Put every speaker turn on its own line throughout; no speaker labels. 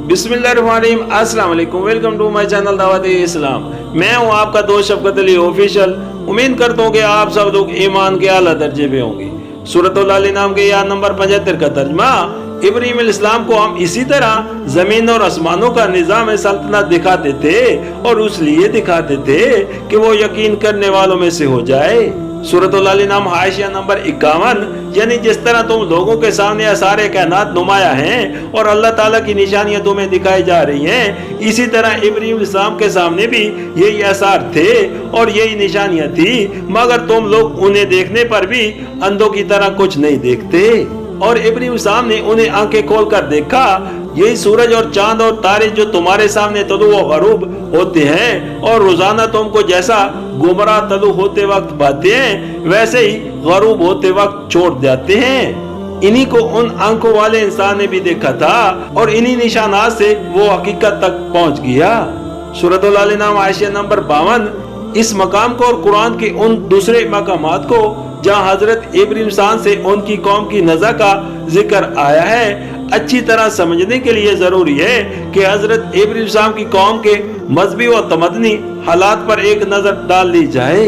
बिस्मिल्लाहिर्रहमानिर्रहीम, अस्सलाम वालेकुम, वेलकम टू माय चैनल दावत इस्लाम। मैं हूं आपका दोस्त शफकत अली ऑफिशियल। उम्मीद करता हूं कि आप सब लोग ईमान के आला दर्जे पे होंगे। सूरतुल अल नाम के या नंबर 75 का तर्जमा, इब्राहीम अलैहिस्सलाम को हम इसी तरह जमीन और आसमानों का निजाम सल्तनत दिखाते थे और इसलिए दिखाते थे कि वो यकीन करने वालों में से हो जाए। सूरतुल अल नाम हाशिया नंबर 51, यानी जिस तरह तुम लोगों के सामने सारे कायनात नुमाया हैं और अल्लाह ताला की निशानियां तुम्हें दिखाई जा रही हैं, इसी तरह इब्राहीम अलैहिस्सलाम के सामने भी यही आसार थे और यही निशानियां थी, मगर तुम लोग उन्हें देखने पर भी अंधों की तरह कुछ नहीं देखते। और इब्राहीम अलैहिस्सलाम ने उन्हें आंखें खोलकर देखा। यही सूरज और चांद और तारे जो तुम्हारे सामने तलु व गरूब होते हैं और रोजाना तुमको जैसा गुमराह तलु होते वक्त पाते हैं, वैसे ही गरूब होते वक्त छोड़ जाते हैं। इन्हीं को उन आंखों वाले इंसान ने भी देखा था और इन्हीं निशानात से वो हकीकत तक पहुंच गया। सूरतुल अल नाम आयशा नंबर 52 इस मकाम को और कुरान के उन दूसरे मकामात को जहाँ हजरत इब्राहीम से उनकी कौम की नज़ा का जिक्र आया है, अच्छी तरह समझने के लिए जरूरी है कि हजरत इब्राहीम की कौम के मजहबी व तमदनी हालात पर एक नजर डाल ली जाए।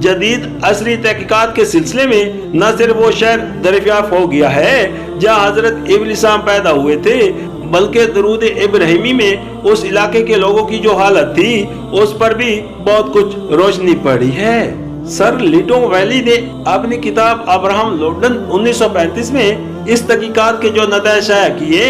जदीद असरी तहकीकात के सिलसिले में न सिर्फ वो शहर दरियाफ्त हो गया है जहाँ हजरत इब्राहीम पैदा हुए थे, बल्कि दरूद इब्राहिमी में उस इलाके के लोगों की जो हालत थी उस पर भी बहुत कुछ रोशनी पड़ी है। सर लिटो वैली ने अपनी किताब अब्राहम लोडन 1935 में इस तहकीकात के जो नतीजे शाया किए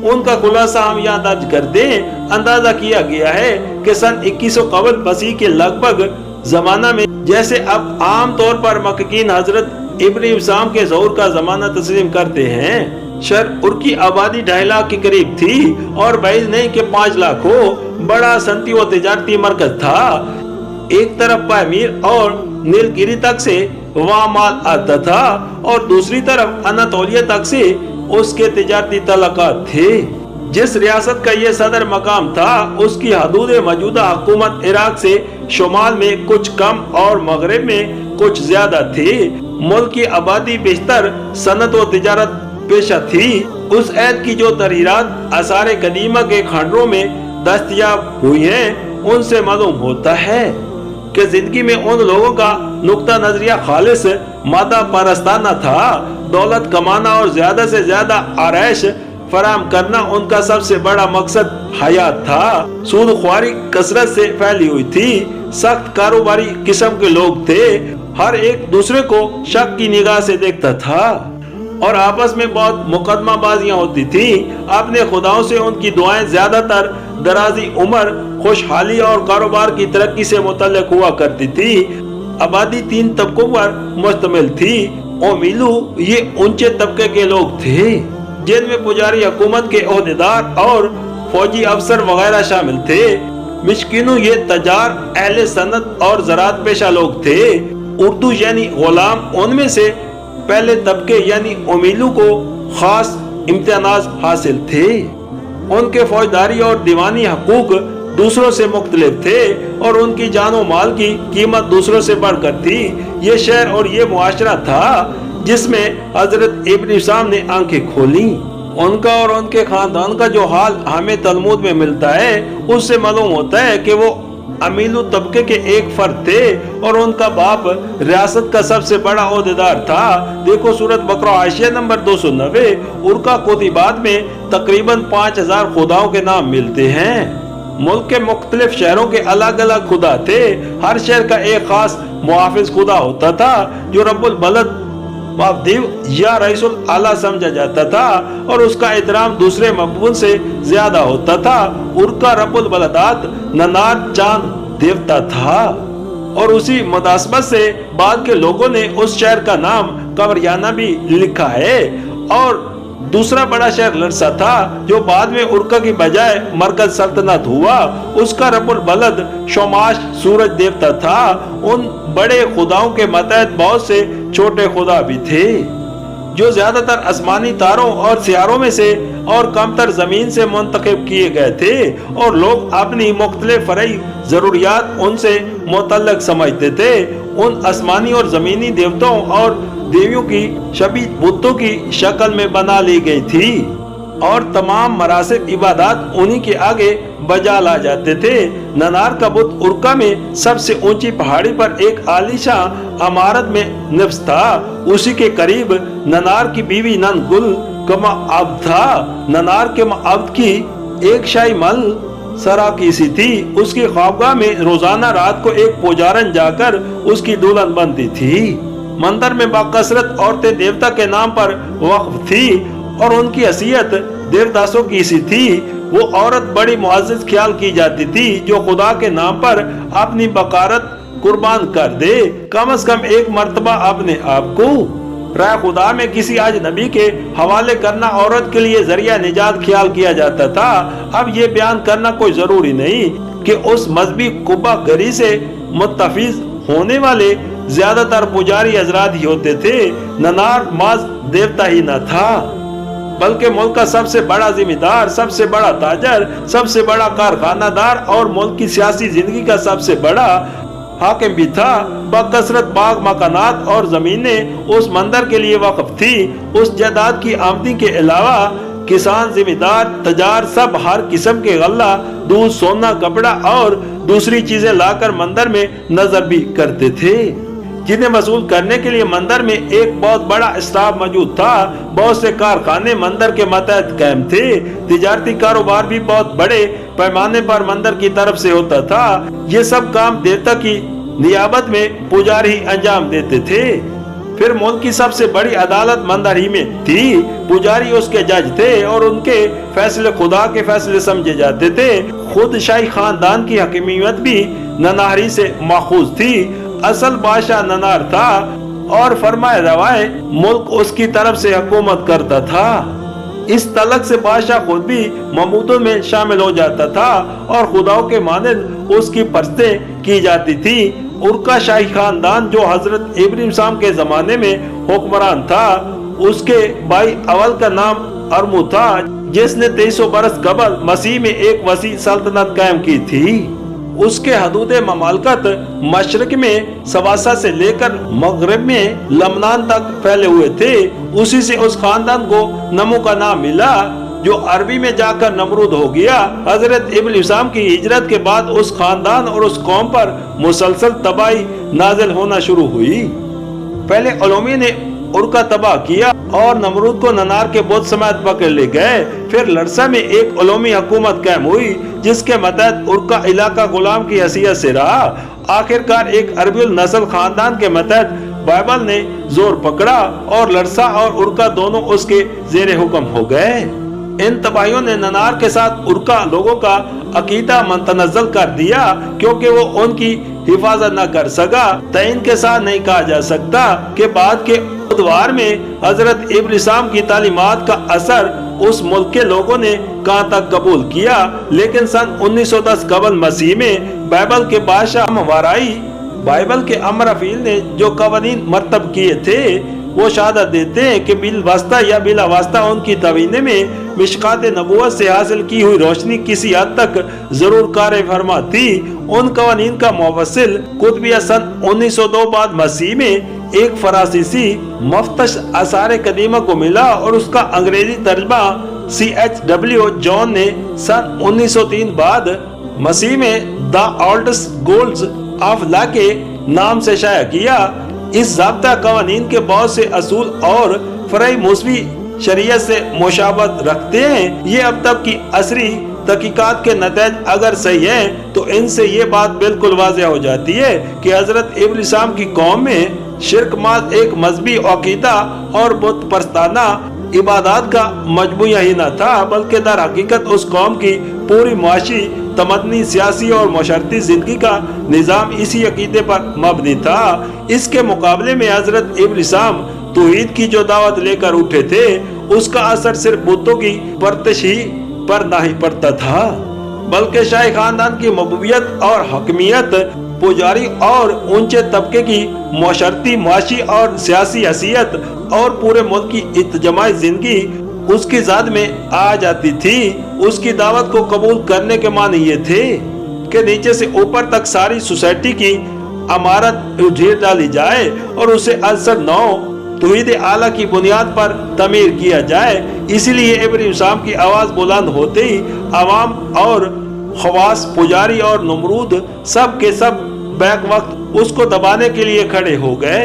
उनका खुलासा हम यहाँ दर्ज कर दें। अंदाजा किया गया है कि सन 2100 कबल मसीह के लगभग जमाना में, जैसे अब आम तौर पर मक्कीन हजरत इब्राहीम के ज़हूर का जमाना तस्लीम करते हैं, शहर की आबादी 2.5 लाख के करीब थी और बैज नहीं के 5 लाख हो। बड़ा सनती व तिजारती मरकज था। एक तरफ पामीर और नीलगिरी तक से वहाँ माल आता था और दूसरी तरफ अनातोलिया तक से उसके तिजारती तलक़ात थे। जिस रियासत का ये सदर मकाम था उसकी हदूद मौजूदा हुकूमत इराक से शुमाल में कुछ कम और मगरब में कुछ ज्यादा थी। मुल्क की आबादी बेशतर सनत व तिजारत पेशा थी। उस ऐद की जो तहरीरात आसार कदीमा के खंडरों में दस्तयाब हुई हैं, उनसे मालूम होता है कि जिंदगी में उन लोगों का नुक्ता नजरिया खालिस मादा परस्ताना था। दौलत कमाना और ज्यादा से ज्यादा आरैश फराम करना उनका सबसे बड़ा मकसद हयात था। सूद ख्वारी कसरत से फैली हुई थी। सख्त कारोबारी किस्म के लोग थे। हर एक दूसरे को शक की निगाह से देखता था और आपस में बहुत मुकदमाबाजियां होती थी। अपने खुदाओं से उनकी दुआएं ज्यादातर दराजी उम्र, खुशहाली और कारोबार की तरक्की से मुतल्लिक हुआ करती थी। आबादी 3 तबकों पर मुश्तमिल थी। ओमीलू ये ऊंचे तबके के लोग थे जिनमें पुजारी, हुकूमत के ओहदेदार और फौजी अफसर वगैरह शामिल थे। मिस्किनू ये तजार, अहले सनत और ज़राअत पेशा लोग थे। उर्दू यानी गुलाम उनमें से पहले तबके यानी ओमीलू को खास इम्तियाज हासिल थे। उनके फौजदारी और दीवानी हकूक दूसरों से मुख्तलिफ थे और उनकी जानो माल की कीमत दूसरों से बढ़कर थी। ये शहर और ये मुआशरा था जिसमें हजरत इब्राहीम ने आंखें खोली। उनका और उनके खानदान का जो हाल हमें तलमूद में मिलता है उससे मालूम होता है कि वो अमीलू तबके के एक फर्द थे और उनका बाप रियासत का सबसे बड़ा ओहदेदार था। देखो सूरत बकरा आयशा नंबर 290। उनका कोतिबात में तकरीबन 5000 खुदाओं के नाम मिलते हैं। मुल्क के मुख्तलिफ शहरों के अलग अलग खुदा थे। हर शहर का एक खास मुहाफिज खुदा होता था जो रब्बुल बलद माफदीव या रईसुल आला समझा जाता था और उसका एहतराम दूसरे मकबूल से ज्यादा होता था। उनका रब्बुल बलदात ननार चांद देवता था और उसी मुनासबत से बाद के लोगों ने उस शहर का नाम कवरियाना भी लिखा है। और दूसरा बड़ा शहर लरसा था जो बाद में उर्का की बजाय मरकज सल्तनत हुआ। उसका रब्बुल बलद शोमाश सूरज देवता था। उन बड़े खुदाओं के मतहत बहुत से छोटे खुदा भी थे जो ज्यादातर आसमानी तारों और सियारों में से और कमतर जमीन से मुंतखब किए गए थे और लोग अपनी मुख्तलिफ फरई जरूरियात उनसे मुतल्लक समझते थे। उन आसमानी और जमीनी देवताओं और देवियों की शबी बुतों की शक्ल में बना ली गई थी। اور تمام مراسم عبادات انہی کے آگے بجا لا جاتے تھے۔ ننار کا بت ارکا میں سب سے اونچی پہاڑی پر ایک عالیشان عمارت میں نصب تھا۔ اسی کے قریب ننار کی بیوی نن گل کا معبد تھا۔ ننار کے معبد کی ایک شاہی محل سراکی سی تھی۔ اس کی خوابگاہ میں روزانہ رات کو ایک پجارن جا کر اس کی دلہن بنتی تھی۔ مندر میں باکثرت عورتیں دیوتا کے نام پر وقف تھی اور ان کی حیثیت دیوداسوں کی سی تھی۔ وہ عورت بڑی معزز خیال کی جاتی تھی جو خدا کے نام پر اپنی بکارت قربان کر دے۔ کم از کم ایک مرتبہ اپنے آپ کو راہ خدا میں کسی اجنبی کے حوالے کرنا عورت کے لیے ذریعہ نجات خیال کیا جاتا تھا۔ اب یہ بیان کرنا کوئی ضروری نہیں کہ اس مذہبی قبہ گری سے متفق ہونے والے زیادہ تر پجاری حضرات ہی ہوتے تھے۔ ننار محض دیوتا ہی نہ تھا بلکہ ملک کا سب سے بڑا ذمہ دار، سب سے بڑا تاجر، سب سے بڑا کارخانہ دار اور ملک کی سیاسی زندگی کا سب سے بڑا حاکم بھی تھا۔ بکثرت باغ مکانات اور زمینیں اس مندر کے لیے وقف تھی۔ اس جائیداد کی آمدنی کے علاوہ کسان، ذمہ دار، تجار سب ہر قسم کے غلہ، دودھ، سونا، کپڑا اور دوسری چیزیں لا کر مندر میں نظر بھی کرتے تھے، جنہیں وصول کرنے کے لیے مندر میں ایک بہت بڑا اسٹاف موجود تھا۔ بہت سے کارخانے مندر کے ماتحت قائم تھے۔ تجارتی کاروبار بھی بہت بڑے پیمانے پر مندر کی طرف سے ہوتا تھا۔ یہ سب کام دیوتا کی نیابت میں پجاری انجام دیتے تھے۔ پھر ملک کی سب سے بڑی عدالت مندر ہی میں تھی۔ پجاری اس کے جج تھے اور ان کے فیصلے خدا کے فیصلے سمجھے جاتے تھے۔ خود شاہی خاندان کی حکمیت بھی نناری سے ماخوذ تھی۔ اصل بادشاہ ننار تھا اور فرمائے روائے ملک اس کی طرف سے حکومت کرتا تھا۔ اس تلک سے بادشاہ خود بھی معبودوں میں شامل ہو جاتا تھا اور خداؤں کے مانند اس کی پرستیں کی جاتی تھی۔ ارکا شاہی خاندان جو حضرت ابراہیم السلام کے زمانے میں حکمران تھا، اس کے بھائی اول کا نام ارمو تھا جس نے 2300 برس قبل مسیح میں ایک وسیع سلطنت قائم کی تھی۔ اس کے حدود مملکت مشرق میں سواسا سے لے کر مغرب میں لبنان تک پھیلے ہوئے تھے۔ اسی سے اس خاندان کو نمو کا نام ملا جو عربی میں جا کر نمرود ہو گیا۔ حضرت ابراہیم السلام کی ہجرت کے بعد اس خاندان اور اس قوم پر مسلسل تباہی نازل ہونا شروع ہوئی۔ پہلے علومی نے ارکا تباہ کیا اور نمرود کو ننار کے بت سمیت پکڑ لے گئے۔ پھر لرسا میں ایک علومی حکومت قائم ہوئی جس کے متحد ارکا علاقہ غلام کی حیثیت سے رہا۔ آخرکار ایک عربی النسل خاندان کے متحد بائبل نے زور پکڑا اور لرسا اور ارکا دونوں اس کے زیر حکم ہو گئے۔ ان تباہیوں نے ننار کے ساتھ ارکا لوگوں کا عقیدہ متنزل کر دیا کیونکہ وہ ان کی حفاظت نہ کر سکا۔ تعین کے ساتھ نہیں کہا جا سکتا کہ بعد کے ادوار میں حضرت ابراہیم السلام کی تعلیمات کا اثر اس ملک کے لوگوں نے کہاں تک قبول کیا، لیکن سن 1910 قبل مسیح میں بائبل کے بادشاہ موارائی بائبل کے امرافیل نے جو قوانین مرتب کیے تھے وہ شہادت دیتے ہیں کہ بالواسطہ یا بلا واسطہ ان کی توہین میں مشکات نبوت سے حاصل کی ہوئی روشنی کسی حد تک ضرور کار فرما تھی۔ ان قوانین کا موصل قطبیہ سن 1902 بعد مسیح میں ایک فرانسیسی مفتش آثار قدیمہ کو ملا اور اس کا انگریزی ترجمہ C.H.W. جان نے سن 1903 بعد مسیح میں دا اولڈس گولز آف لا کے نام سے شائع کیا۔ اس ضابطہ قوانین کے بہت سے اصول اور فرعی موسمی شریعت سے مشابہت رکھتے ہیں۔ یہ اب تک کی عصری تحقیقات کے نتائج اگر صحیح ہیں تو ان سے یہ بات بالکل واضح ہو جاتی ہے کہ حضرت ابراہیم السلام کی قوم میں شرک محض ایک مذہبی عقیدہ اور بت پرستانہ عبادات کا مجموعہ ہی نہ تھا، بلکہ در حقیقت اس قوم کی پوری معاشی، تمدنی، سیاسی اور معاشرتی زندگی کا نظام اسی عقیدے پر مبنی تھا۔ اس کے مقابلے میں حضرت ابراہیم السلام توحید کی جو دعوت لے کر اٹھے تھے اس کا اثر صرف بتوں کی پرستش ہی پر نہ ہی پڑتا تھا، بلکہ شاہی خاندان کی محبوبیت اور حکمیت، پجاری اور اونچے طبقے کی معاشرتی، معاشی اور سیاسی حیثیت اور پورے ملک کی اجتماعی زندگی اس کی ذات میں آ جاتی تھی۔ اس کی دعوت کو قبول کرنے کے معنی یہ تھے کہ نیچے سے اوپر تک ساری سوسائٹی کی عمارت اجھیڑ ڈالی جائے اور اسے عنصر نو توحید اعلیٰ کی بنیاد پر تعمیر کیا جائے۔ اسی لیے ابراہیم صاحب کی آواز بلند ہوتے ہی عوام اور خواص، پجاری اور نمرود سب کے سب بیک وقت اس کو دبانے کے لیے کھڑے ہو گئے۔